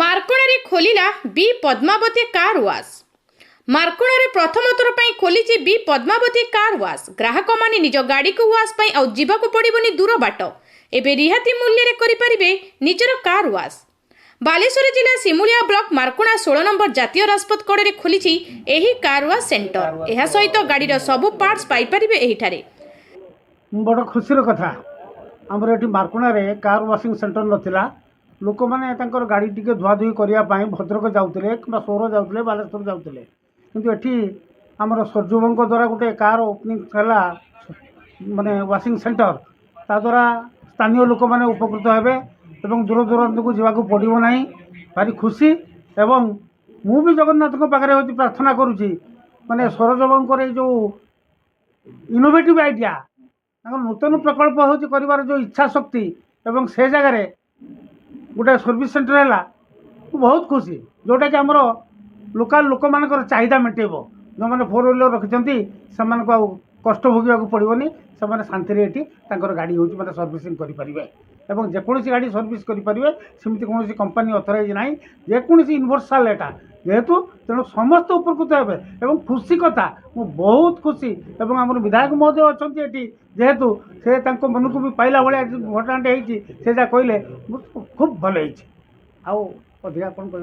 ମାର୍କଣାରେ ଖୋଲିଲା ବି Padmavati car wash. ମାର୍କଣାରେ ପ୍ରଥମ ଥର ପାଇଁ ଖୋଲିଛି ବି ପଦ୍ମାବତୀ କାର୍ ୱାଶ୍। ଗ୍ରାହକମାନେ ନିଜ ଗାଡ଼ିକୁ ୱାଶ୍ ପାଇଁ ଆଉ ଯିବାକୁ ପଡ଼ିବନି ଦୂର ବାଟ। ଏବେ ରିହାତି ମୂଲ୍ୟରେ କରିପାରିବେ ନିଜର କାର୍ ୱାଶ୍। ବାଲେଶ୍ୱର ଜିଲ୍ଲା ସିମୁଳିଆ ବ୍ଲକ ମାର୍କଣା 16 ନମ୍ବର ଜାତୀୟ ରାଜପଥ କଡ଼ରେ ଖୋଲିଛି ଏହି କାର୍ ୱାଶ୍ ସେଣ୍ଟର। ଏହା ସହିତ ଗାଡ଼ିର ସବୁ ପାର୍ଟସ୍ ପାଇପାରିବେ ଏହିଠାରେ। बड़ खुशी कथा आमर ये मार्कणारे कार वाशिंग सेंटर नथिला लोक मैंने गाड़ी टी धुआधुई करने भद्रक जाते कि सौर जाते बालेश्वर जाते किंतु एटी आमर सरजुबों द्वारा गोटे कार ओपनिंग है माने वाशिंग सेंटर ता द्वारा स्थानीय लोक मैंने उपकृत हेबे एवं दूर दूरांत को जावाक पड़ो ना। भारी खुशी एवं मु भी जगन्नाथ पाखे प्रार्थना करुँची माने सरजुबों जो इनोवेटिव आइडिया नूतन प्रकल्प हो जो इच्छा शक्ति एवं से जगार गोटे सर्विस सेंटर है बहुत खुशी जोटा कि आमर लोकाल लोक मान चाहिदा मेटेब जो मैंने 4 व्हीलर रखिंट से कष्ट भोगवा पड़ोनी से शांति ये गाड़ी हूँ मतलब सर्विसिंग करेंगे एवं जेकोसी गाड़ी सर्विस करेंगे सेमती कौन कंपानी अथराइज ना जेकोसी यूनिवर्साल एटा जेहेतु तेणु समस्त उपकृत हे एवं खुशी कथा मु बहुत खुशी एवं आम विधायक महोदय अच्छा ये जेहेतु से मन को भी पाइला भाया घटनाटे से जहाँ कहले खूब भल अधिका कौन कह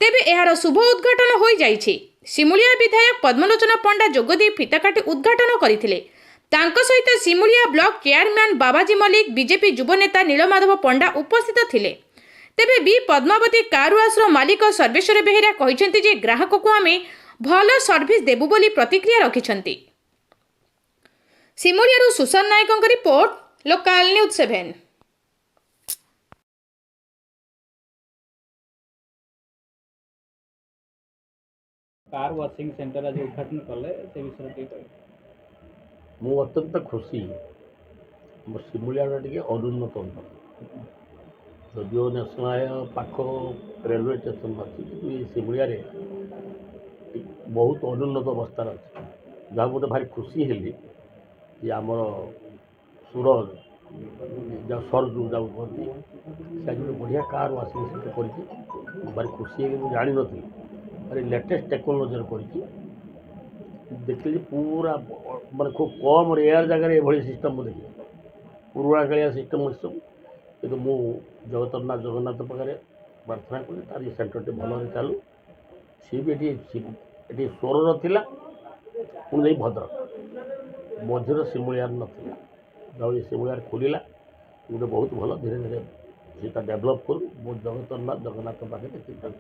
तेबे एहार शुभ उद्घाटन हो जाइछि। सिमुलिया विधायक पद्मलोचन पंडा जोगदी फिताकाटी उद्घाटन करथिले। तांको सहित सिमुलिया ब्लॉक चेयरमैन बाबाजी मल्लिक बीजेपी युव नेता नीलमाधव पंडा उपस्थित थिले। तेबे बी पद्मावती कार वाश रो मालिक सर्वेश्वर बेहेरा कहिसेंति जे ग्राहक को आमे भलो सर्विस देबु बोली प्रतिक्रिया रखिछंती। Simulia Sushant Nayak report local news 7। Car washing centre आज उद्घाटन कले से विषय मु अत्यंत खुशी सिमुलिया टे अनुन्नत जदिव नेशनल पाख रेलवे स्टेशन अच्छी सिमुलिया बहुत अनुन्नत अवस्था अच्छे जहाँ गोटे भारी खुशी हेली कि आमर सूरज जहाँ सरजू जहाँ कहते से बढ़िया कार वाशिंग सेंटर कर भारी खुशी जानी नी अरे लेटेस्ट टेक्नोलोजी कर देखिए पूरा माने खूब कम रेयर जगह ये सिस्टम मुझे देखिए पुराणा कालिया सिस्टम सब कि मु जगन्नाथ पाखे प्रार्थना कली तार ये सेंटर भल चलू सी भी ये सोर नाला पुणी भद्रक मझिर सिमुलियार नाला जब ये सिमुलियार खोलला गोटे बहुत भल धीरे धीरे सीटा डेभलप करूँ जगन्नाथ पाखे देखिए।